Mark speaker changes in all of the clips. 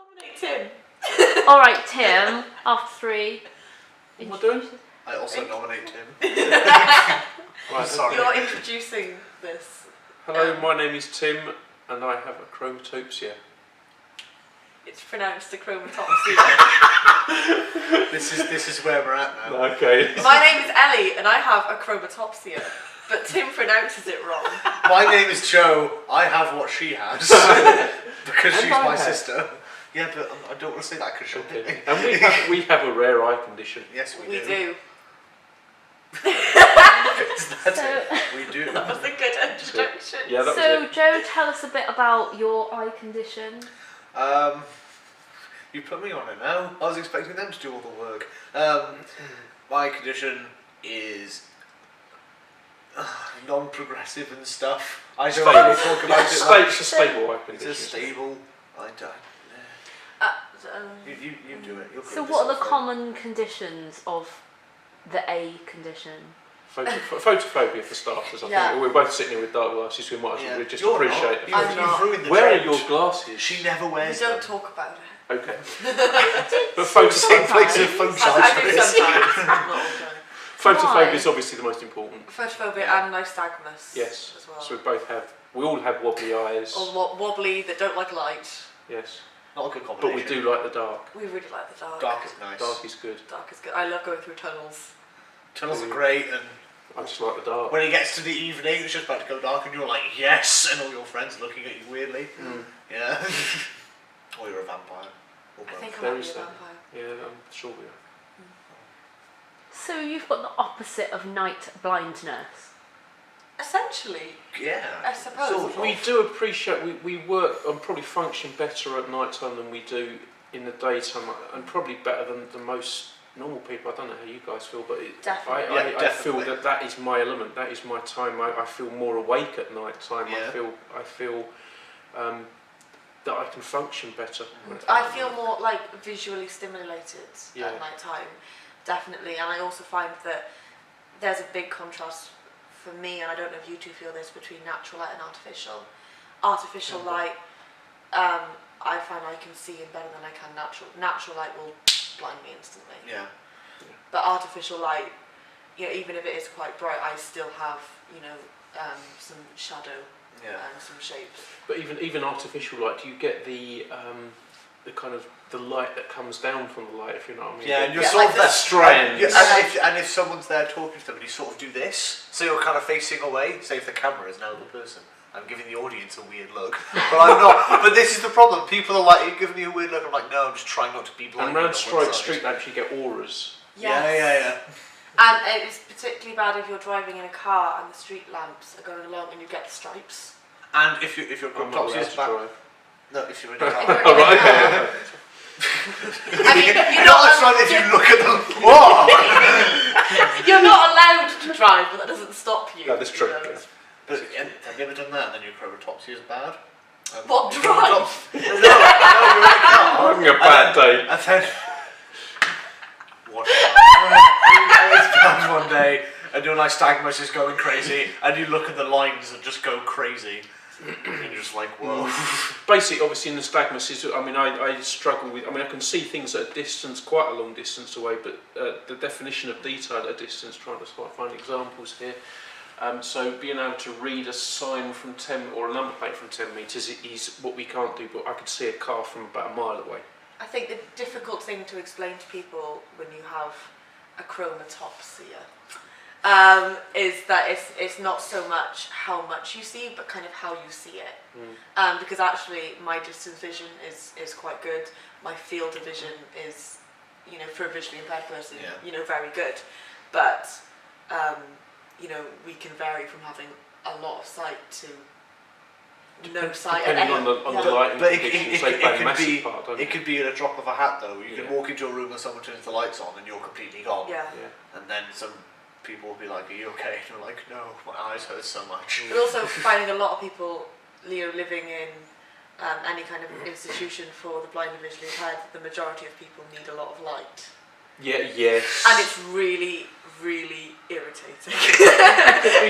Speaker 1: Nominate Tim.
Speaker 2: All right, Tim. After 3.
Speaker 3: What am I doing?
Speaker 4: I also nominate Tim.
Speaker 3: Right,
Speaker 4: Sorry.
Speaker 1: You're introducing this.
Speaker 3: Hello, my name is Tim, and I have achromatopsia.
Speaker 1: It's pronounced achromatopsia.
Speaker 4: This is where we're at now.
Speaker 3: Okay.
Speaker 1: My name is Ellie, and I have achromatopsia, but Tim pronounces it wrong.
Speaker 4: My name is Joe. I have what she has because
Speaker 3: And
Speaker 4: she's
Speaker 3: I
Speaker 4: my
Speaker 3: have.
Speaker 4: sister. Yeah, but I don't want to say that because she'll hit me.
Speaker 3: Okay. And we have a rare eye condition.
Speaker 4: Yes, we
Speaker 1: We
Speaker 4: do.
Speaker 1: do.
Speaker 4: That's
Speaker 2: So-
Speaker 4: it. We do.
Speaker 1: That was a good introduction.
Speaker 3: Yeah, that was
Speaker 2: So,
Speaker 3: it.
Speaker 2: Joe, tell us a bit about your eye condition.
Speaker 4: You put me on it now. I was expecting them to do all the work. My condition is non-progressive and stuff. I don't really talk about it.
Speaker 3: It's a stable eye
Speaker 4: It's
Speaker 3: condition.
Speaker 4: a stable. I don't. You do it. You'll
Speaker 2: So,
Speaker 4: prove
Speaker 2: what are the
Speaker 4: yourself wrong.
Speaker 2: common conditions of the A condition?
Speaker 3: Photophobia for starters. I
Speaker 1: Yeah.
Speaker 3: think we're both sitting here with dark glasses, so we might as well just
Speaker 4: You're
Speaker 3: appreciate
Speaker 4: not.
Speaker 3: it.
Speaker 1: I'm
Speaker 4: You've
Speaker 1: not.
Speaker 4: ruined the
Speaker 3: Where are
Speaker 4: trend.
Speaker 3: your glasses?
Speaker 4: She never
Speaker 1: We
Speaker 4: wears
Speaker 1: don't
Speaker 4: them.
Speaker 1: talk about it.
Speaker 3: Okay. But
Speaker 4: Same
Speaker 3: photophobia,
Speaker 4: place of phone
Speaker 1: I do
Speaker 4: chargers.
Speaker 1: sometimes. Not all the time.
Speaker 3: photophobia
Speaker 2: Why?
Speaker 3: is obviously the most important.
Speaker 1: Photophobia
Speaker 4: Yeah.
Speaker 1: and nystagmus.
Speaker 3: Yes.
Speaker 1: As well.
Speaker 3: So we all have wobbly eyes.
Speaker 1: Or wobbly that don't like light.
Speaker 3: Yes.
Speaker 4: Not a good
Speaker 3: But
Speaker 4: combination.
Speaker 3: we do like the dark.
Speaker 1: We really like the dark.
Speaker 4: Dark is nice.
Speaker 3: Dark is good.
Speaker 1: Dark is good. I love going through tunnels.
Speaker 4: Tunnels are great, and
Speaker 3: I just like the dark.
Speaker 4: when it gets to the evening, it's just about to go dark, and you're like, yes, and all your friends are looking at you weirdly.
Speaker 3: Mm.
Speaker 4: Yeah. Or you're a vampire. Or
Speaker 1: I
Speaker 4: both.
Speaker 1: think I
Speaker 3: There
Speaker 1: might be
Speaker 3: is
Speaker 1: a
Speaker 3: that.
Speaker 1: vampire.
Speaker 3: Yeah, I'm sure we are.
Speaker 2: So, you've got the opposite of night blindness.
Speaker 1: Essentially,
Speaker 4: Yeah.
Speaker 1: I suppose.
Speaker 4: Sort of.
Speaker 3: We do appreciate, we work and probably function better at night time than we do in the daytime, and probably better than most normal people. I don't know how you guys feel, but
Speaker 1: Definitely.
Speaker 4: Yeah,
Speaker 3: I feel
Speaker 4: definitely.
Speaker 3: that is my element, that is my time. I feel more awake at night time.
Speaker 4: Yeah.
Speaker 3: I feel that I can function better.
Speaker 1: I feel more like visually stimulated
Speaker 3: Yeah.
Speaker 1: at night time, definitely. And I also find that there's a big contrast for me, and I don't know if you two feel this, between natural light and artificial. Artificial light, I find I can see in better than I can natural. Natural light will blind me instantly.
Speaker 4: Yeah.
Speaker 1: But artificial light, even if it is quite bright, I still have, some shadow
Speaker 4: Yeah.
Speaker 1: and some shapes.
Speaker 3: But even artificial light, do you get the kind of the light that comes down from the light, if you know what I mean?
Speaker 4: Yeah, and you're
Speaker 1: Yeah,
Speaker 4: sort
Speaker 1: like
Speaker 4: of
Speaker 1: the
Speaker 4: that
Speaker 3: strands.
Speaker 4: And if someone's there talking to them, and you sort of do this, so you're kind of facing away. Say if the camera is now the person, I'm giving the audience a weird look, but I'm not. But this is the problem. People are like, "You're giving me a weird look." I'm like, "No, I'm just trying not to be blind."
Speaker 3: And around street lamps, you get auras.
Speaker 1: Yes. And it's particularly bad if you're driving in a car and the street lamps are going along and you get the stripes.
Speaker 4: And if your
Speaker 3: I'm not allowed
Speaker 4: achromatopsia is
Speaker 3: to
Speaker 4: bad,
Speaker 3: drive.
Speaker 4: no, if you're in a car.
Speaker 3: Oh, right, okay.
Speaker 1: I mean,
Speaker 4: You're not trying if you look at them. Whoa!
Speaker 1: you're not allowed to drive, but that doesn't stop you.
Speaker 3: No, that's true.
Speaker 4: But have you ever done that? And then your achromatopsia is bad.
Speaker 1: What,
Speaker 4: your
Speaker 1: drive?
Speaker 4: No, you're in a car.
Speaker 3: I'm having a bad day.
Speaker 4: And then watch that. It's bad one day, and your nystagmus is going crazy, and you look at the lines and just go crazy. And you're just like, whoa.
Speaker 3: Basically, obviously, nystagmus is. I mean, I struggle with. I mean, I can see things at a distance, quite a long distance away, but the definition of detail at a distance. Trying to find examples here. So being able to read a sign from 10 or a number plate from 10 metres is what we can't do. But I could see a car from about a mile away.
Speaker 1: I think the difficult thing to explain to people when you have achromatopsia is that it's not so much how much you see, but kind of how you see it. Because actually my distance vision is quite good. My field of vision is, for a visually impaired person, very good. But, we can vary from having a lot of sight to no sight.
Speaker 3: Depending on the lighting
Speaker 4: But
Speaker 3: conditions, they play a massive part, don't
Speaker 4: it
Speaker 3: they?
Speaker 4: could be in a drop of a hat though. You
Speaker 3: Yeah.
Speaker 4: can walk into a room and someone turns the lights on and you're completely gone.
Speaker 1: Yeah.
Speaker 3: Yeah.
Speaker 4: And then some people will be like, "Are you okay?" And you're like, "No, my eyes hurt so much."
Speaker 1: But also finding a lot of people, living in any kind of institution for the blind and visually impaired, the majority of people need a lot of light.
Speaker 3: Yeah, yes.
Speaker 1: And it's really, really irritating.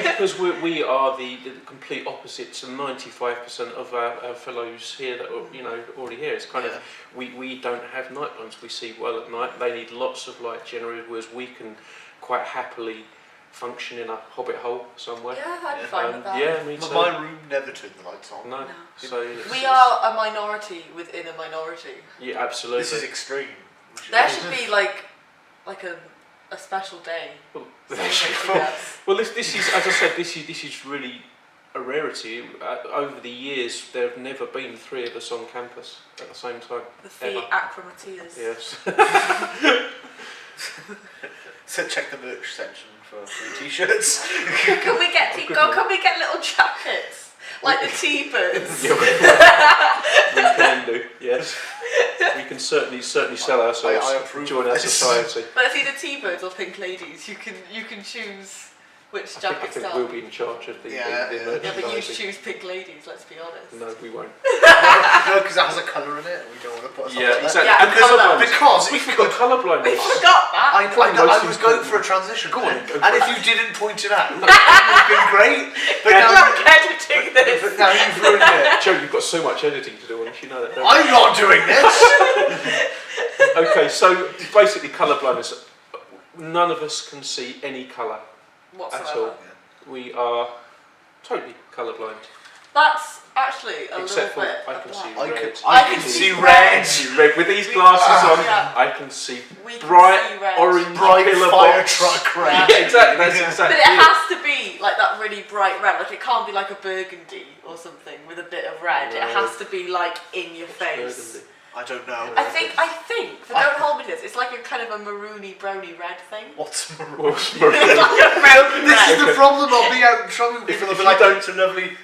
Speaker 3: Because we are the complete opposite to 95% of our fellows here that are, already here. It's kind of, we don't have night blindness. We see well at night. They need lots of light generated, whereas we can quite happily function in a hobbit hole somewhere.
Speaker 1: Yeah, I'd be fine with that.
Speaker 3: Yeah, me
Speaker 4: But
Speaker 3: too.
Speaker 4: my room never turned the lights on.
Speaker 3: No.
Speaker 1: No.
Speaker 3: So it's,
Speaker 1: We are a minority within a minority.
Speaker 3: Yeah, absolutely.
Speaker 4: This is extreme.
Speaker 1: There should be like a special day.
Speaker 3: Well,
Speaker 1: celebrating us.
Speaker 3: well, this is, as I said, this is really a rarity. Over the years, there have never been 3 of us on campus at the same time.
Speaker 1: The 3
Speaker 3: Ever.
Speaker 1: achromateers.
Speaker 3: Yes.
Speaker 4: So check the merch section for free t-shirts.
Speaker 1: Can we get can we get little jackets like the T-birds?
Speaker 3: Yeah, we can do. Yes, we can certainly sell ourselves.
Speaker 4: I approve
Speaker 3: join
Speaker 4: of
Speaker 3: our
Speaker 4: this.
Speaker 3: society.
Speaker 1: But it's either T-birds or Pink Ladies. You can choose which
Speaker 3: I
Speaker 1: jacket
Speaker 3: think
Speaker 1: style.
Speaker 3: we'll be in charge of the
Speaker 4: Yeah,
Speaker 3: the
Speaker 4: yeah.
Speaker 1: Yeah, but you
Speaker 3: merchandising.
Speaker 1: choose Pink Ladies. Let's be honest.
Speaker 3: No, we won't.
Speaker 4: No, because that has a colour in it, and we don't want to put something
Speaker 3: Yeah,
Speaker 4: like
Speaker 3: exactly.
Speaker 1: Yeah,
Speaker 3: And
Speaker 1: colour
Speaker 3: colourblindness.
Speaker 4: Because
Speaker 3: we
Speaker 4: it
Speaker 3: forgot colour
Speaker 1: We
Speaker 3: blindness.
Speaker 1: forgot that.
Speaker 4: I was going for a transition.
Speaker 3: Go on, go
Speaker 4: And
Speaker 3: for
Speaker 4: if
Speaker 3: it.
Speaker 4: you didn't point it out, it would have been great. But
Speaker 1: Good
Speaker 4: now,
Speaker 1: luck editing this.
Speaker 4: but now you've ruined it.
Speaker 3: Joe, you've got so much editing to do on this. You know that. Don't
Speaker 4: I'm not doing this.
Speaker 3: you? Okay, so basically colour blindness. None of us can see any colour at
Speaker 1: Whatsoever.
Speaker 3: all. We are totally colourblind.
Speaker 1: That's actually a
Speaker 3: Except for
Speaker 1: little bit.
Speaker 3: I can
Speaker 1: of
Speaker 3: see
Speaker 1: black.
Speaker 3: red.
Speaker 4: I can see red.
Speaker 3: Red with these glasses on.
Speaker 1: Yeah.
Speaker 3: I can see
Speaker 1: We can
Speaker 3: bright
Speaker 1: see red.
Speaker 3: orange
Speaker 4: Bright
Speaker 3: pillar
Speaker 4: fire
Speaker 3: box.
Speaker 4: truck red.
Speaker 3: Yeah, exactly. That's
Speaker 4: Yeah.
Speaker 3: exactly.
Speaker 1: But it
Speaker 3: it.
Speaker 1: has to be like that really bright red. Like it can't be like a burgundy or something with a bit of red. It
Speaker 3: No.
Speaker 1: has to be like in your face.
Speaker 3: Burgundy.
Speaker 4: I don't know.
Speaker 1: I think, but don't hold me to this. It's like a kind of a maroony browny red thing.
Speaker 4: What's maroon?
Speaker 3: What's
Speaker 1: It's
Speaker 3: maroon?
Speaker 1: like a browny
Speaker 4: This
Speaker 1: red.
Speaker 4: is the problem. I'll be out in trouble with
Speaker 3: If
Speaker 4: people. They'll be
Speaker 3: you
Speaker 4: like,
Speaker 3: don't-
Speaker 4: "It's a lovely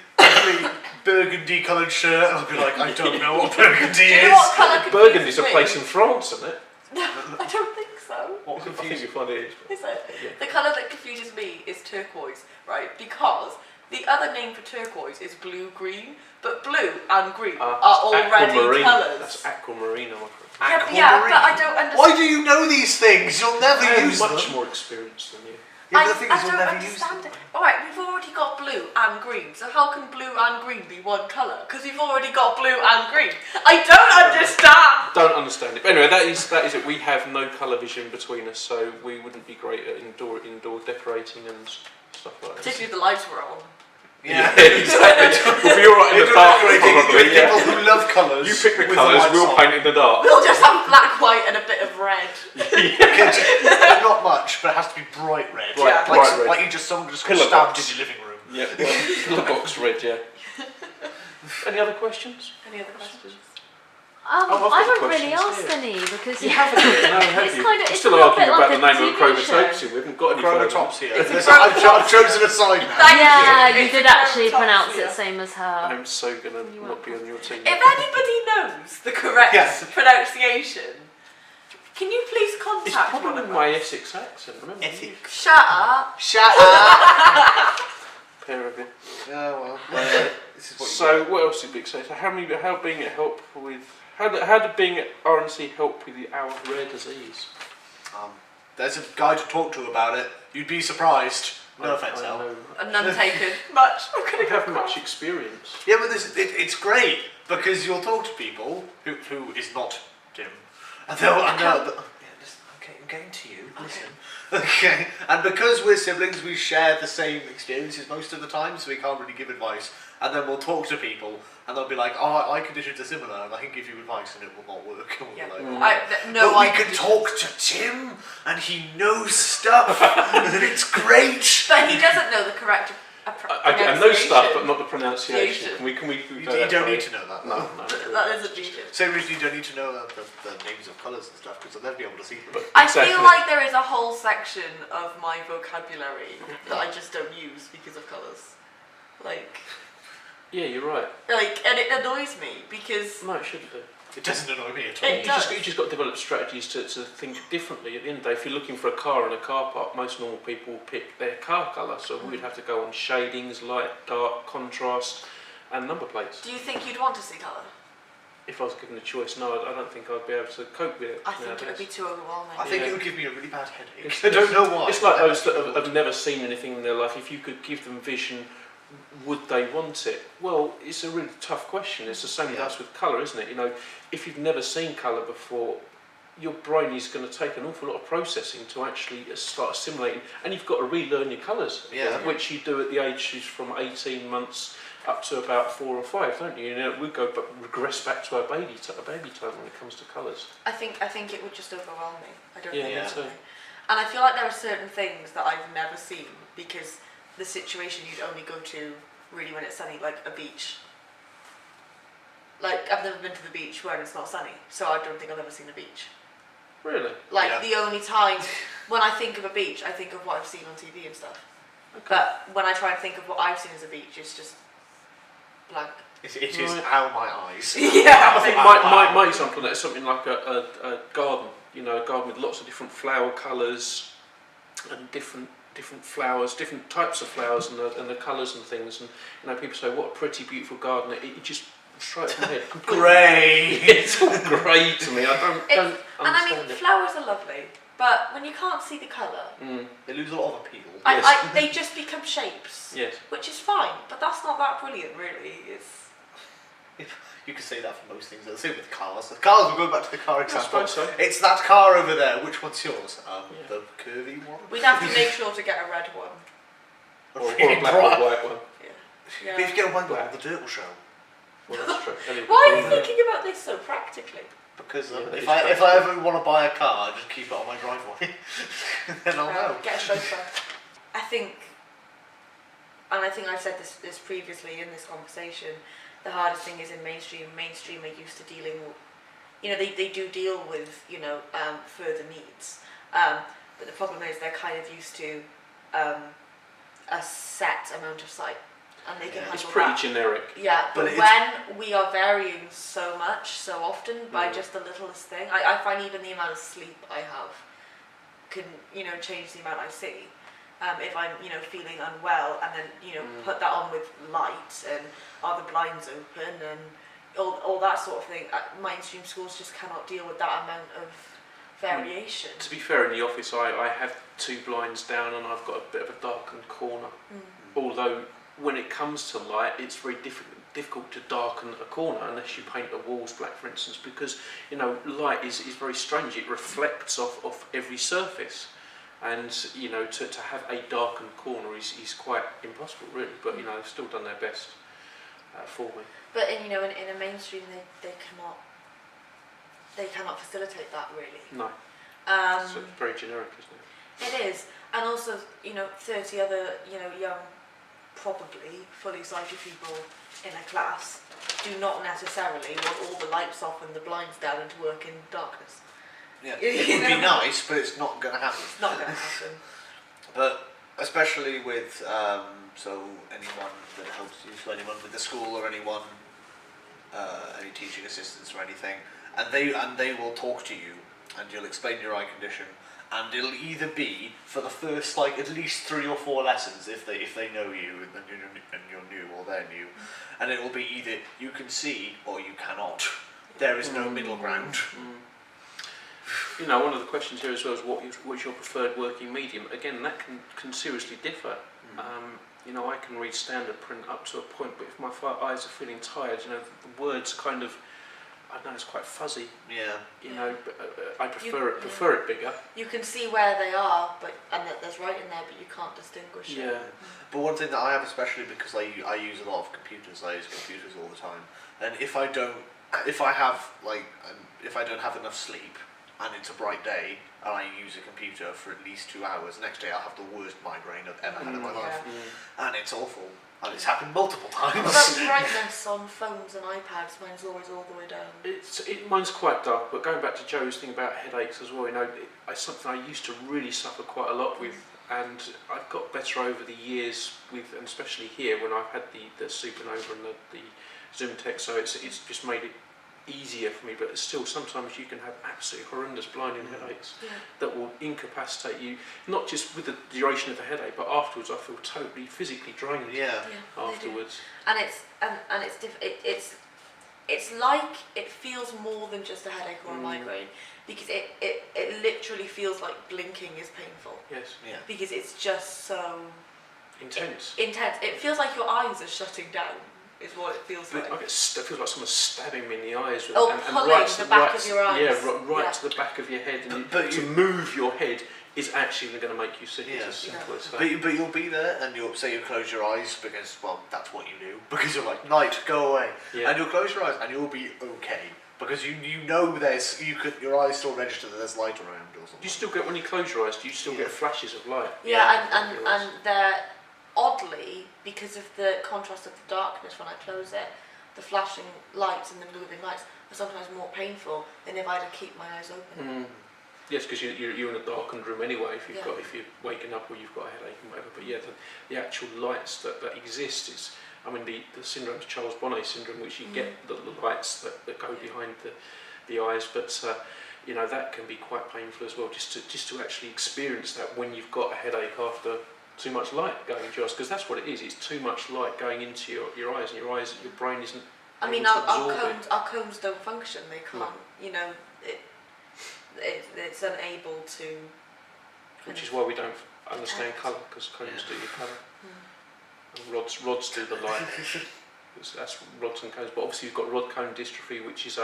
Speaker 4: burgundy coloured shirt," and I'll be like, "I don't know what burgundy
Speaker 1: Do you
Speaker 4: is."
Speaker 1: know what colour confuses
Speaker 3: Burgundy's a
Speaker 1: me?
Speaker 3: place in France, isn't it?
Speaker 1: No, I don't think so.
Speaker 4: What
Speaker 3: I think
Speaker 4: confusing?
Speaker 3: you find it is.
Speaker 1: Is it?
Speaker 3: Yeah.
Speaker 1: The colour that confuses me is turquoise, right? Because the other name for turquoise is blue-green, but blue and green are already
Speaker 3: aquamarine.
Speaker 1: colours.
Speaker 3: That's aquamarine, I'm afraid.
Speaker 1: Yeah, but I don't understand.
Speaker 4: Why do you know these things? You'll never
Speaker 3: I have
Speaker 4: use
Speaker 3: much
Speaker 4: them.
Speaker 3: more experience than you.
Speaker 4: Yeah, but the thing
Speaker 1: I
Speaker 4: is, you'll
Speaker 1: don't
Speaker 4: never use
Speaker 1: understand
Speaker 4: them.
Speaker 1: it. Alright, we've already got blue and green, so how can blue and green be one colour? Because we've already got blue and green. I don't understand!
Speaker 3: Don't understand it. But anyway, that is it. We have no colour vision between us, so we wouldn't be great at indoor decorating and stuff like that.
Speaker 1: Particularly if the lights were on.
Speaker 4: Yeah.
Speaker 3: exactly. We'll be alright in the dark, probably. Yeah.
Speaker 4: People who love colours.
Speaker 3: You pick the
Speaker 4: with
Speaker 3: colours,
Speaker 4: lights
Speaker 3: we'll
Speaker 4: on.
Speaker 3: paint in the dark.
Speaker 1: We'll just have black, white and a bit of red.
Speaker 4: Okay, not much, but it has to be bright red.
Speaker 1: Bright-
Speaker 3: bright red.
Speaker 4: Like you just someone just got
Speaker 3: Pillar
Speaker 4: stabbed
Speaker 3: box.
Speaker 4: in your living room.
Speaker 3: Yeah, well, the box red, yeah. Any other questions?
Speaker 1: Any other questions?
Speaker 3: I've got
Speaker 2: I haven't really
Speaker 3: questions
Speaker 2: asked
Speaker 3: here.
Speaker 2: any because
Speaker 3: You haven't, no, have
Speaker 2: it's
Speaker 3: you?
Speaker 2: kind of
Speaker 3: We're
Speaker 2: it's
Speaker 3: still
Speaker 2: a little
Speaker 3: arguing
Speaker 2: bit
Speaker 3: about
Speaker 2: like
Speaker 3: the name
Speaker 2: a
Speaker 3: of
Speaker 2: TV show.
Speaker 3: achromatopsia. We haven't got any further.
Speaker 4: Achromatopsia.
Speaker 1: It's
Speaker 4: Yes,
Speaker 1: a
Speaker 4: I've chosen a side now.
Speaker 1: Thank
Speaker 2: Yeah,
Speaker 1: you.
Speaker 2: you
Speaker 1: It's
Speaker 2: did
Speaker 1: a
Speaker 2: actually
Speaker 1: achromatopsia.
Speaker 2: pronounce it same as her.
Speaker 3: I'm so gonna not be on your team.
Speaker 1: If anybody knows the correct
Speaker 4: Yes.
Speaker 1: pronunciation, can you please
Speaker 3: It's
Speaker 1: contact one
Speaker 3: probably
Speaker 1: of
Speaker 3: my
Speaker 1: us?
Speaker 3: Essex accent, remember?
Speaker 4: Ethic.
Speaker 1: Shut up.
Speaker 4: Shut up.
Speaker 3: Pair of you.
Speaker 4: Yeah, well, this is what you
Speaker 3: So what else did Big say? So how being at help with how did being at RNC help with our rare disease?
Speaker 4: There's a guy to talk to about it. You'd be surprised. No offence,
Speaker 3: I
Speaker 4: Al.
Speaker 3: know.
Speaker 1: None taken. Much. I'm
Speaker 3: I
Speaker 1: gonna go
Speaker 3: have
Speaker 1: cry.
Speaker 3: much experience.
Speaker 4: Yeah, but it's great because you'll talk to people who is not Tim, and they'll yeah, listen, I'm getting to you. Listen, okay. And because we're siblings, we share the same experiences most of the time, so we can't really give advice. And then we'll talk to people, and they'll be like, "Oh, my conditions are similar, and I can give you advice, and it will not work." And we'll
Speaker 1: Yeah.
Speaker 4: be like,
Speaker 1: No,
Speaker 4: but we
Speaker 1: I
Speaker 4: can talk to Tim, and he knows stuff, and it's great.
Speaker 1: But he doesn't know the correct
Speaker 3: I know stuff, but not the pronunciation. Can we
Speaker 4: You don't need to know that.
Speaker 3: No,
Speaker 1: That isn't needed.
Speaker 4: Same reason you don't need to know the names of colours and stuff, because they'll never be able to see them.
Speaker 3: But
Speaker 1: I
Speaker 3: exactly.
Speaker 1: feel like there is a whole section of my vocabulary that I just don't use because of colours.
Speaker 3: Yeah, you're right.
Speaker 1: And it annoys me because
Speaker 3: No, it shouldn't do.
Speaker 4: It doesn't annoy me at all.
Speaker 1: It does.
Speaker 3: You just got to develop strategies to think differently. At the end of the day, if you're looking for a car in a car park, most normal people will pick their car colour, so we'd have to go on shadings, light, dark, contrast, and number plates.
Speaker 1: do you think you'd want to see colour?
Speaker 3: if I was given a choice, no, I don't think I'd be able to cope with it.
Speaker 1: I think it would be too overwhelming.
Speaker 4: I think
Speaker 3: Yeah.
Speaker 4: it would give me a really bad headache.
Speaker 3: It's-
Speaker 4: I don't know why.
Speaker 3: It's like those that have never seen anything in their life. If you could give them vision, would they want it? Well, it's a really tough question. It's the same with us with colour, isn't it? You know, if you've never seen colour before, your brain is going to take an awful lot of processing to actually start assimilating, and you've got to relearn your colours, which you do at the ages from 18 months up to about 4 or 5, don't you? You know, we regress back to our baby time when it comes to colours.
Speaker 1: I think it would just overwhelm me. I don't think
Speaker 3: me
Speaker 1: it
Speaker 3: too.
Speaker 1: would. And I feel like there are certain things that I've never seen because the situation you'd only go to really when it's sunny, like a beach. Like, I've never been to the beach when it's not sunny, so I don't think I've ever seen a beach.
Speaker 3: Really?
Speaker 1: Like, the only time when I think of a beach, I think of what I've seen on TV and stuff.
Speaker 3: Okay.
Speaker 1: But when I try and think of what I've seen as a beach, it's just blank.
Speaker 4: It is how my eyes.
Speaker 1: Yeah.
Speaker 3: I think my example of that is something like a garden. You know, a garden with lots of different flower colours and different flowers, different types of flowers, and the colours and things. And you know, people say, "What a pretty, beautiful garden!" It just straight in my head.
Speaker 4: Grey.
Speaker 3: It's all grey to me. I don't
Speaker 1: And I
Speaker 3: understand
Speaker 1: mean,
Speaker 3: it.
Speaker 1: flowers are lovely, but when you can't see the colour,
Speaker 4: They lose a lot of appeal.
Speaker 1: they just become shapes.
Speaker 3: Yes.
Speaker 1: Which is fine, but that's not that brilliant, really.
Speaker 4: You could say that for most things. The same with cars. The cars, we'll go back to the car
Speaker 3: I
Speaker 4: example.
Speaker 3: suppose so.
Speaker 4: It's that car over there. Which one's yours? The curvy one?
Speaker 1: We'd have to make sure to get a red one.
Speaker 3: Or a black or white one.
Speaker 1: Yeah.
Speaker 4: But if you get a white one, the dirt will show.
Speaker 3: Well, that's true. Anyway,
Speaker 1: Why are you thinking about this so practically?
Speaker 4: Because
Speaker 3: Yeah,
Speaker 4: if I ever want to buy a car, I just keep it on my driveway. Then I'll know.
Speaker 1: Get a chauffeur. I think I've said this previously in this conversation, the hardest thing is in mainstream. Mainstream are used to dealing with, you know, they do deal with, you know, further needs. But the problem is they're kind of used to a set amount of sight. And they can handle
Speaker 3: it's pretty
Speaker 1: that.
Speaker 3: generic.
Speaker 1: Yeah, but when we are varying so much, so often, by just the littlest thing, I find even the amount of sleep I have can, you know, change the amount I see. If I'm, you know, feeling unwell, and then, you know, put that on with light, and are the blinds open, and all that sort of thing. Mainstream schools just cannot deal with that amount of variation.
Speaker 3: To be fair, in the office, I have 2 blinds down, and I've got a bit of a darkened corner. Although, when it comes to light, it's very difficult to darken a corner unless you paint the walls black, for instance, because, you know, light is very strange. It reflects off every surface, and, you know, to have a darkened corner is quite impossible, really. But, you know, they've still done their best for me.
Speaker 1: But in a mainstream, they cannot facilitate that, really.
Speaker 3: No. So it's very generic, isn't it?
Speaker 1: It is, and also, you know, 30 other, you know, young, probably fully sighted people in a class do not necessarily want all the lights off and the blinds down and to work in darkness.
Speaker 4: Yeah, it would be nice, but it's not going to happen.
Speaker 1: It's not going to happen.
Speaker 4: But especially with so anyone that helps you, so anyone with the school or anyone, any teaching assistants or anything, and they will talk to you, and you'll explain your eye condition, and it'll either be for the first like at least 3 or 4 lessons if they know you and you're new or they're new, and it will be either you can see or you cannot. There is no middle ground.
Speaker 3: You know, one of the questions here as well is what's your preferred working medium? Again, that can seriously differ. You know, I can read standard print up to a point, but if my eyes are feeling tired, you know, the words kind of, I don't know, it's quite fuzzy.
Speaker 4: Yeah.
Speaker 3: You know, but, I prefer it bigger.
Speaker 1: You can see where they are, and that there's writing there, but you can't distinguish it.
Speaker 3: Yeah.
Speaker 4: But one thing that I have, especially because I use a lot of computers, I use computers all the time, and if I don't have enough sleep, and it's a bright day, and I use a computer for at least 2 hours, next day I'll have the worst migraine I've ever had in my life. And it's awful. And it's happened multiple times.
Speaker 1: What about the brightness on phones and iPads? Mine's always all the way down.
Speaker 3: Mine's quite dark, but going back to Joe's thing about headaches as well, you know, it's something I used to really suffer quite a lot with, and I've got better over the years with, and especially here when I've had the Supernova and the Zoom Tech, so it's just made it easier for me, but still sometimes you can have absolutely horrendous blinding headaches that will incapacitate you, not just with the duration of the headache, but afterwards I feel totally physically drained afterwards.
Speaker 1: And it's it's like it feels more than just a headache or a migraine, because it literally feels like blinking is painful.
Speaker 3: Yes.
Speaker 4: Yeah.
Speaker 1: Because it's just so
Speaker 3: Intense.
Speaker 1: intense. It feels like your eyes are shutting down. Is what it feels like.
Speaker 3: It feels like someone's stabbing me in the eyes.
Speaker 1: Oh,
Speaker 3: and
Speaker 1: pulling
Speaker 3: right
Speaker 1: the back of your eyes.
Speaker 3: Yeah, right
Speaker 1: Yeah.
Speaker 3: to the back of your head. And
Speaker 4: But
Speaker 3: to move your head is actually going to make you sick.
Speaker 4: Yeah.
Speaker 3: It's as simple as that.
Speaker 4: But you'll be there and you'll say you close your eyes because, well, that's what you do. Because you're like, night, go away.
Speaker 3: Yeah.
Speaker 4: And you'll close your eyes and you'll be okay. Because you know your eyes still register that there's light around or something.
Speaker 3: Do you still get, when you close your eyes, do you still get flashes of light?
Speaker 1: Yeah, and they're oddly, because of the contrast of the darkness when I close it, the flashing lights and the moving lights are sometimes more painful than if I had to keep my eyes open.
Speaker 3: Yes, because you're in a darkened room anyway. If you're waking up or you've got a headache and whatever. But yeah, the actual lights that exist is, I mean, the syndrome is Charles Bonnet syndrome, which you get the lights that go behind the eyes. But you know, that can be quite painful as well. Just to actually experience that when you've got a headache after too much light going into your eyes, because that's what it is. It's too much light going into your eyes, and your brain isn't.
Speaker 1: I mean, our cones don't function. They can't. You know, it's unable to.
Speaker 3: Which is why we don't understand colour, because cones do your colour. And rods do the light. That's rods and cones. But obviously you've got rod cone dystrophy, which is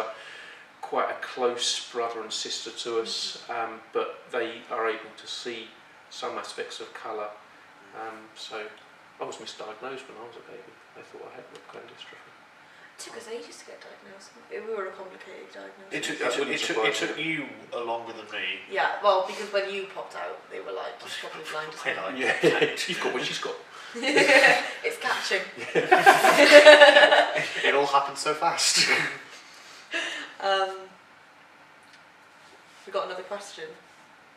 Speaker 3: quite a close brother and sister to us, but they are able to see some aspects of colour. So I was misdiagnosed when I was a baby. They thought I had rod cone dystrophy.
Speaker 1: It took us ages to get diagnosed. We were a complicated diagnosis.
Speaker 4: It took you longer than me.
Speaker 1: Yeah, well, because when you popped out, they were like, you're probably blind as well.
Speaker 3: Yeah, you've got what she's got.
Speaker 1: It's catching.
Speaker 4: It all happened so fast.
Speaker 1: We got another question.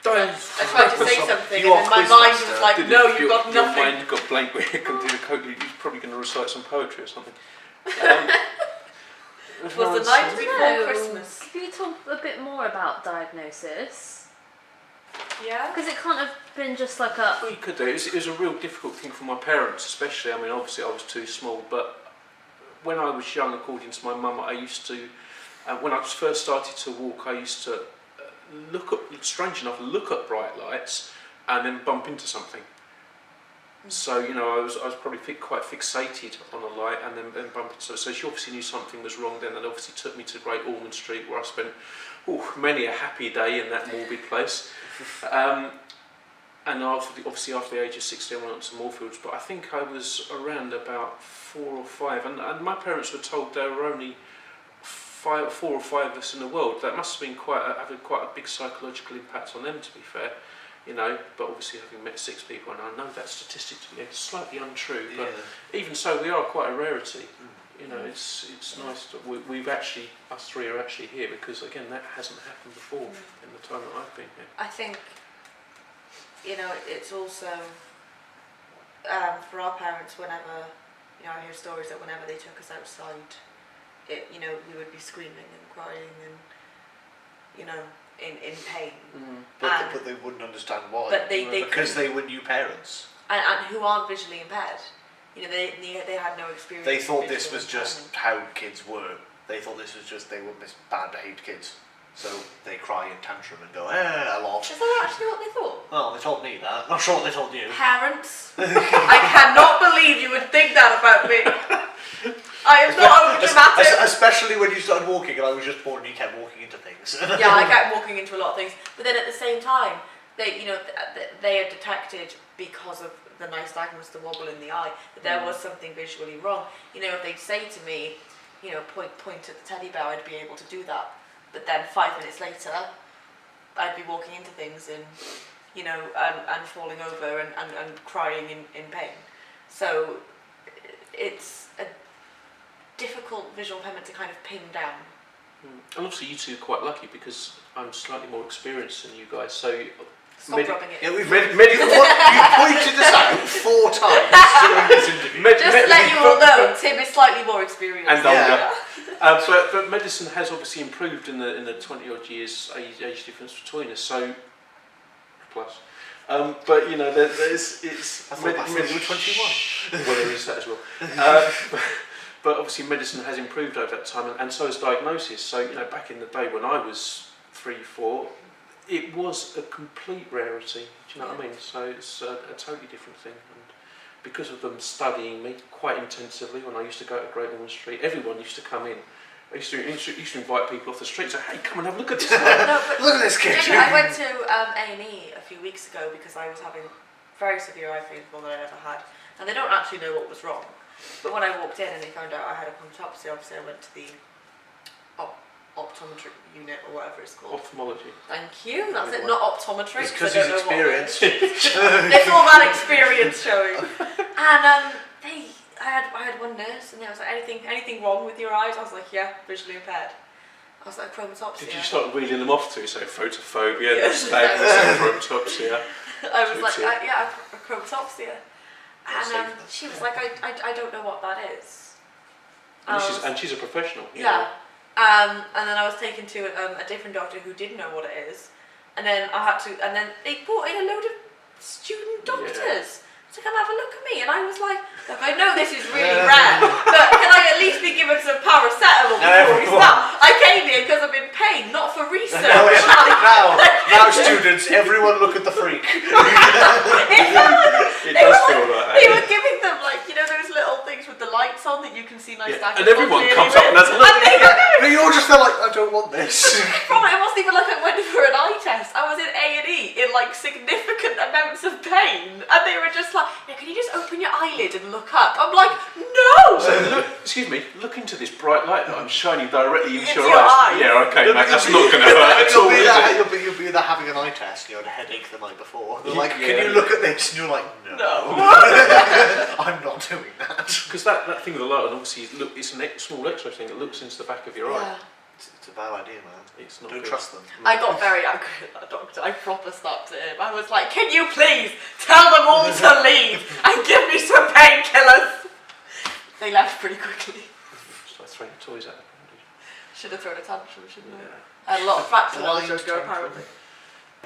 Speaker 3: I
Speaker 1: tried to say something and then my mind was like, no, you've got nothing.
Speaker 3: Your mind got blank when it comes to the code. You're probably going to recite some poetry or something.
Speaker 1: Was the night before Christmas.
Speaker 2: Can you talk a bit more about diagnosis?
Speaker 1: Yeah?
Speaker 2: Because it can't have been just like a...
Speaker 3: Well, you could do. It was a real difficult thing for my parents, especially. I mean, obviously I was too small, but when I was young, according to my mum, I used to, when I first started to walk, I used to look at bright lights and then bump into something. So, you know, I was probably quite fixated on a light and then bump into. So she obviously knew something was wrong then, and obviously took me to Great Ormond Street, where I spent many a happy day in that morbid place. And obviously after the age of 16 I went on to Moorfields, but I think I was around about 4 or 5, and my parents were told there were only 4 or 5 of us in the world. That must have been having quite a big psychological impact on them, to be fair, you know. But obviously having met 6 people, and I know that statistic to be slightly untrue, but even so, we are quite a rarity. You know, it's nice that we've actually, us 3 are actually here, because again, that hasn't happened before in the time that I've been here.
Speaker 1: I think, you know, it's also for our parents, whenever, you know, I hear stories that whenever they took us outside, you know, we would be screaming and crying and, you know, in pain.
Speaker 4: But they wouldn't understand why.
Speaker 1: But
Speaker 4: because they were new parents.
Speaker 1: And who aren't visually impaired. You know, they had no experience.
Speaker 4: They thought this was just how kids were. They thought this was just, they were bad behaved kids. So they cry and tantrum and go, a lot.
Speaker 1: Is that actually what they thought?
Speaker 4: Well, they told me that. Not sure what they told you.
Speaker 1: Parents, I cannot believe you would think that about me. I am not overdramatic.
Speaker 4: Especially when you started walking and I was just born and you kept walking into things.
Speaker 1: Yeah, I kept walking into a lot of things. But then at the same time, they had detected, because of the nystagmus, the wobble in the eye, that there was something visually wrong. You know, if they'd say to me, you know, point at the teddy bear, I'd be able to do that. But then 5 minutes later, I'd be walking into things and, you know, and falling over and crying in pain. So it's a difficult visual impairment to kind of pin down.
Speaker 3: And obviously you two are quite lucky, because I'm slightly more experienced than you guys, so...
Speaker 1: Stop rubbing it.
Speaker 4: Yeah, we've medical. You pointed this out 4 times during this interview.
Speaker 1: Just to let you all know, Tim is slightly more experienced.
Speaker 3: And older. But medicine has obviously improved in the 20 odd years age difference between us. So plus, but you know, it's.
Speaker 4: I thought you were 21.
Speaker 3: Well, there is that as well. But obviously medicine has improved over that time, and so has diagnosis. So, you know, back in the day when I was 3, 4, it was a complete rarity. Do you know what I mean? So it's a totally different thing. And because of them studying me quite intensively when I used to go to Great Ormond Street, everyone used to come in. I used to invite people off the street and say, hey, come and have a look at this one.
Speaker 1: No, but
Speaker 4: Look at this kid.
Speaker 1: I went to A&E a few weeks ago because I was having very severe eye fever that I ever had, and they don't actually know what was wrong. But when I walked in and they found out I had achromatopsia, obviously I went to the optometry unit or whatever it's called.
Speaker 3: Ophthalmology.
Speaker 1: Thank you. That's it. Not optometry.
Speaker 4: It's because
Speaker 1: I
Speaker 4: he's
Speaker 1: don't know what it
Speaker 4: experienced.
Speaker 1: is. It's all that experience showing. And I had one nurse, and they was like, anything wrong with your eyes? I was like, yeah, visually impaired. I was like, achromatopsia.
Speaker 3: Did you start reading them off to? So photophobia,
Speaker 1: Yes.
Speaker 3: nystagmus, achromatopsia.
Speaker 1: I was like,
Speaker 3: Topsia.
Speaker 1: yeah, achromatopsia. And she was like, I don't know what that is.
Speaker 3: And she's a professional. you know.
Speaker 1: Yeah. And then I was taken to a different doctor who didn't know what it is. And then and then they brought in a load of student doctors to come have a look at me. And I was like, look, I know this is really rare, but can I at least be given some paracetamol before we start? I came here because I'm in pain, not for research.
Speaker 4: Now, students, everyone look at the freak.
Speaker 3: It does feel like that.
Speaker 1: They were giving them, like, you know, those little things with the lights on that you can see nice
Speaker 3: And everyone comes up and has a look.
Speaker 4: But you're just there like, I don't want this.
Speaker 1: From it wasn't even like I went for an eye test. I was in A&E in like significant amounts of pain, and they were just like, "Yeah, can you just open your eyelid and look up?" I'm like, "No."
Speaker 3: So look into this bright light that I'm shining directly into
Speaker 1: Into
Speaker 3: your
Speaker 1: your
Speaker 3: eyes.
Speaker 1: eyes.
Speaker 3: Yeah, okay, mate, that's not going to hurt at all, is it?
Speaker 4: You'll be there having an eye test, you had a headache the night before. They're like,
Speaker 3: Yeah.
Speaker 4: can you look at this? And you're like, no.
Speaker 1: No.
Speaker 4: I'm not doing that.
Speaker 3: Because that thing with the light, and obviously it's a small X-ray thing that looks into the back of your eye.
Speaker 1: Yeah.
Speaker 4: It's a bad idea, man.
Speaker 3: It's not
Speaker 4: Don't
Speaker 3: good.
Speaker 4: trust them.
Speaker 1: I got very angry at that doctor. I proper snapped at him. I was like, "Can you please tell them all to leave and give me some painkillers?" They left pretty quickly.
Speaker 3: Start throwing toys at them.
Speaker 1: Should have thrown a tantrum, shouldn't I?
Speaker 3: Yeah.
Speaker 1: I had a lot of fractures
Speaker 4: Blind
Speaker 1: when I was younger,
Speaker 4: tantrum.
Speaker 1: apparently.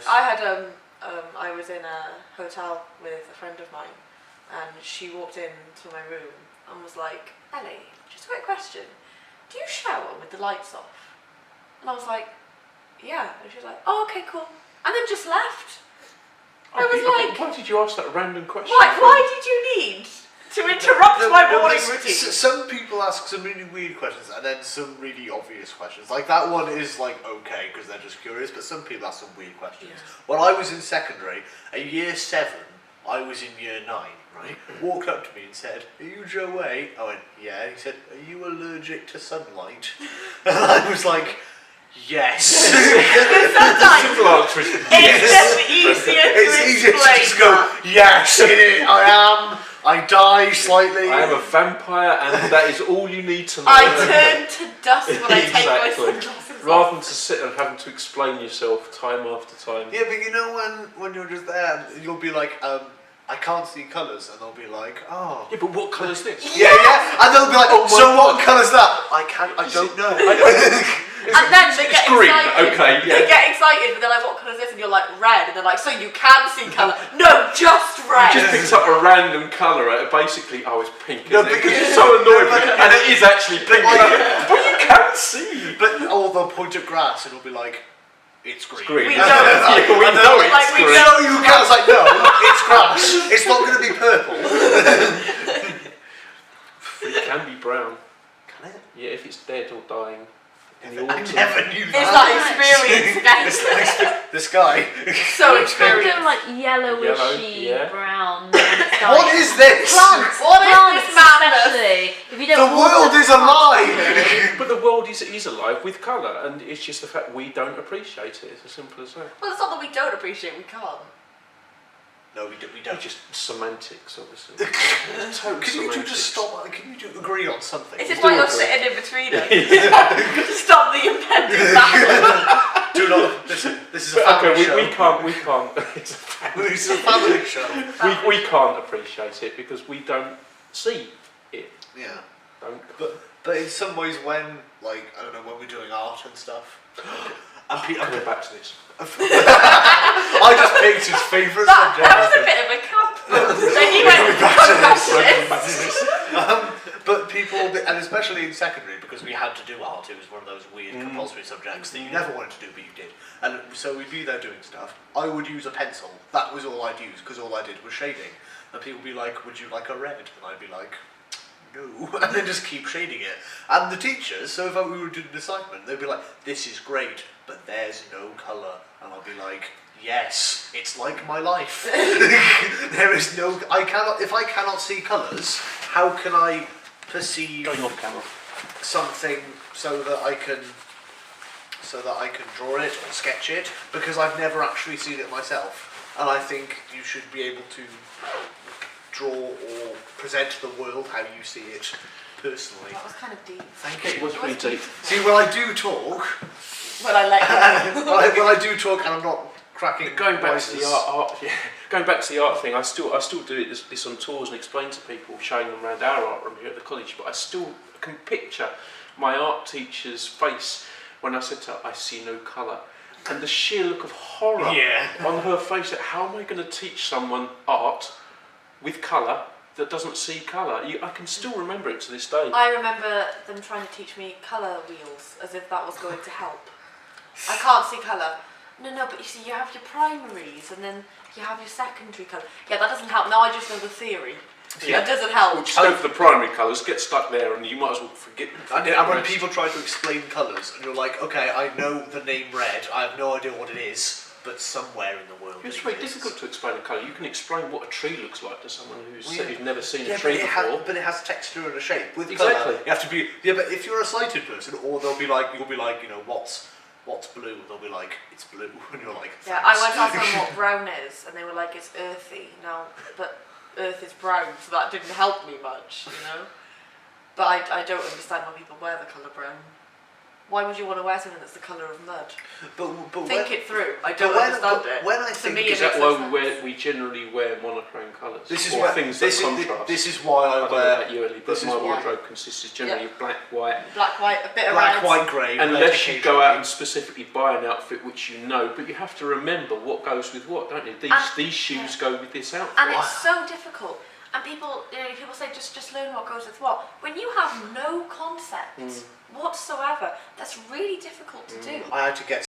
Speaker 1: I had I was in a hotel with a friend of mine, and she walked into my room and was like, "Ellie, just a quick question. Do you shower with the lights off?" And I was like, "Yeah." And she was like, "Oh, okay, cool." And then just left. I was like,
Speaker 3: why did you ask that random question?
Speaker 1: Why did you need to interrupt my morning routine?
Speaker 4: Some people ask some really weird questions and then some really obvious questions. Like that one is like okay because they're just curious, but some people ask some weird questions.
Speaker 1: Yeah.
Speaker 4: When I was in secondary, at year 7, I was in year 9, right? Walked up to me and said, "Are you Joe Wait?" I went, "Yeah." He said, "Are you allergic to sunlight?" And I was like, "Yes."
Speaker 1: Sometimes
Speaker 3: Simple answer is
Speaker 1: it's just easier to
Speaker 4: It's easier to
Speaker 1: explain
Speaker 4: just go,
Speaker 1: that.
Speaker 4: "Yes, it is. I am. I die slightly."
Speaker 3: I am a vampire, and that is all you need to know.
Speaker 1: I turn to dust when I take my
Speaker 3: Exactly.
Speaker 1: sunglasses
Speaker 3: Rather
Speaker 1: off.
Speaker 3: than to sit and having to explain yourself time after time.
Speaker 4: Yeah, but you know when you're just there, you'll be like, "I can't see colours," and they'll be like, "Oh."
Speaker 3: Yeah, but what colour's this?
Speaker 4: Yeah, and they'll be like,
Speaker 3: Oh my
Speaker 4: "So what
Speaker 3: God.
Speaker 4: colour's that?" I don't know.
Speaker 1: And then they get
Speaker 3: green,
Speaker 1: excited.
Speaker 3: okay, yeah.
Speaker 1: They get excited, but they're like, "What colour is this?" And you're like, "Red." And they're like, "So you can see colour?" No, just red.
Speaker 3: You just picked up a random colour at basically, it's pink,
Speaker 4: No,
Speaker 3: isn't it?
Speaker 4: because
Speaker 3: It's so annoying,
Speaker 4: but-
Speaker 3: and it is actually pink. But you can see.
Speaker 4: But they'll point at grass and it'll be like, "It's green."
Speaker 3: Green.
Speaker 1: We
Speaker 3: Yeah,
Speaker 1: don't.
Speaker 3: we know it's
Speaker 1: Like, we
Speaker 3: green.
Speaker 1: don't.
Speaker 4: No, you can't. It's like, no, it's grass. It's not going to be purple.
Speaker 3: It can be brown.
Speaker 4: Can it?
Speaker 3: Yeah, if it's dead or dying. In the
Speaker 4: I
Speaker 3: autumn.
Speaker 4: never knew
Speaker 1: It's
Speaker 4: that.
Speaker 1: that experience again.
Speaker 4: This guy.
Speaker 1: So
Speaker 2: It's kind
Speaker 1: experienced.
Speaker 2: of like yellowishy
Speaker 3: Yellow, yeah.
Speaker 2: brown.
Speaker 4: What is this?
Speaker 2: Plants?
Speaker 1: What is
Speaker 2: plants
Speaker 1: this madness?
Speaker 2: especially. If you
Speaker 4: The
Speaker 2: don't
Speaker 4: world
Speaker 2: water
Speaker 4: is alive.
Speaker 3: But the world is alive with colour, and it's just the fact we don't appreciate it. It's as simple as that.
Speaker 1: Well, it's not that we don't appreciate, we can't.
Speaker 4: No, we don't.
Speaker 3: It's just semantics, obviously. Total
Speaker 4: Can you two
Speaker 3: semantics.
Speaker 4: just stop? Can you two agree on something?
Speaker 1: Is this
Speaker 3: do
Speaker 1: why you're
Speaker 3: agree.
Speaker 1: sitting in between us? Stop the impending battle.
Speaker 4: Do not. This is a family
Speaker 3: Okay,
Speaker 4: show.
Speaker 3: we can't. It's a family.
Speaker 4: This is a family show.
Speaker 3: we can't appreciate it because we don't see it.
Speaker 4: Yeah.
Speaker 3: Don't.
Speaker 4: But in some ways, when like I don't know, when we're doing art and stuff, and
Speaker 3: Coming back to this.
Speaker 4: I just picked his favourite subject.
Speaker 1: That was a bit of a camp. Then he went,
Speaker 4: Back to this.
Speaker 1: "Concussed."
Speaker 4: But people, and especially in secondary, because we had to do art, it was one of those weird compulsory subjects that you never wanted to do, but you did. And so we'd be there doing stuff. I would use a pencil. That was all I'd use, because all I did was shading. And people would be like, would you like a red? And I'd be like, no. And then just keep shading it. And the teachers, so if we were doing an assignment, they'd be like, this is great, but there's no colour. And I'll be like, yes, it's like my life. There is no, if I cannot see colours, how can I perceive
Speaker 3: Going off camera.
Speaker 4: something so that I can draw it or sketch it, because I've never actually seen it myself. And I think you should be able to draw or present to the world how you see it personally.
Speaker 1: That was kind of deep.
Speaker 4: Thank
Speaker 3: It
Speaker 4: you.
Speaker 3: was pretty deep.
Speaker 4: See, when I do talk,
Speaker 1: When I let you know.
Speaker 4: when I do talk and I'm not cracking.
Speaker 3: Going back to
Speaker 4: voices.
Speaker 3: the art, yeah. Going back to the art thing, I still do this on tours and explain to people, showing them around our art room here at the college. But I still can picture my art teacher's face when I said to her, "I see no colour," and the sheer look of horror on her face. That how am I going to teach someone art with colour that doesn't see colour? I can still remember it to this day.
Speaker 1: I remember them trying to teach me colour wheels, as if that was going to help. I can't see colour. No, but you see, you have your primaries, and then you have your secondary colour. Yeah, that doesn't help. Now I just know the theory.
Speaker 3: Yeah.
Speaker 1: That doesn't help.
Speaker 3: Well, just go for the primary colours, get stuck there, and you might as well forget.
Speaker 4: And
Speaker 3: the
Speaker 4: when
Speaker 3: rest.
Speaker 4: people try to explain colours, and you're like, okay, I know the name red, I have no idea what it is, but somewhere in the world
Speaker 3: It's
Speaker 4: it
Speaker 3: very
Speaker 4: exists.
Speaker 3: difficult to explain a colour. You can explain what a tree looks like to someone who's never seen a
Speaker 4: Yeah,
Speaker 3: tree
Speaker 4: but
Speaker 3: before.
Speaker 4: but it has texture and a shape. With
Speaker 3: Exactly.
Speaker 4: colour, you have to be. Yeah, but if you're a sighted person, or you'll be like, you know, what's blue? They'll be like, it's blue, and you're like,
Speaker 1: Yeah,
Speaker 4: thanks.
Speaker 1: I went to ask them what brown is, and they were like, it's earthy. No, but earth is brown, so that didn't help me much, you know. But I don't understand why people wear the colour brown. Why would you want to wear something that's the colour of mud?
Speaker 4: But
Speaker 1: Think it through. I
Speaker 4: but
Speaker 1: don't
Speaker 4: when-
Speaker 1: understand
Speaker 4: but
Speaker 1: it.
Speaker 4: when I
Speaker 1: To
Speaker 4: think-
Speaker 1: me,
Speaker 3: Is
Speaker 1: it
Speaker 3: that
Speaker 1: makes no
Speaker 3: why
Speaker 1: sense.
Speaker 3: we generally wear monochrome colours?
Speaker 4: This is
Speaker 3: or
Speaker 4: why
Speaker 3: things
Speaker 4: this
Speaker 3: that
Speaker 4: is
Speaker 3: contrast?
Speaker 4: this is why
Speaker 3: I
Speaker 4: I
Speaker 3: don't know
Speaker 4: wear
Speaker 3: about you, Ellie, but
Speaker 4: this is
Speaker 3: my
Speaker 4: why-
Speaker 3: wardrobe consists generally of black, white.
Speaker 1: Black, white, a bit of
Speaker 4: black,
Speaker 1: red.
Speaker 4: white, grey. red
Speaker 3: Unless you go
Speaker 4: occasionally.
Speaker 3: out and specifically buy an outfit which you know, but you have to remember what goes with what, don't you? These shoes go with this outfit.
Speaker 1: And it's so difficult. And people, people say just learn what goes with what. When you have no concept whatsoever, that's really difficult to do.
Speaker 4: I had to get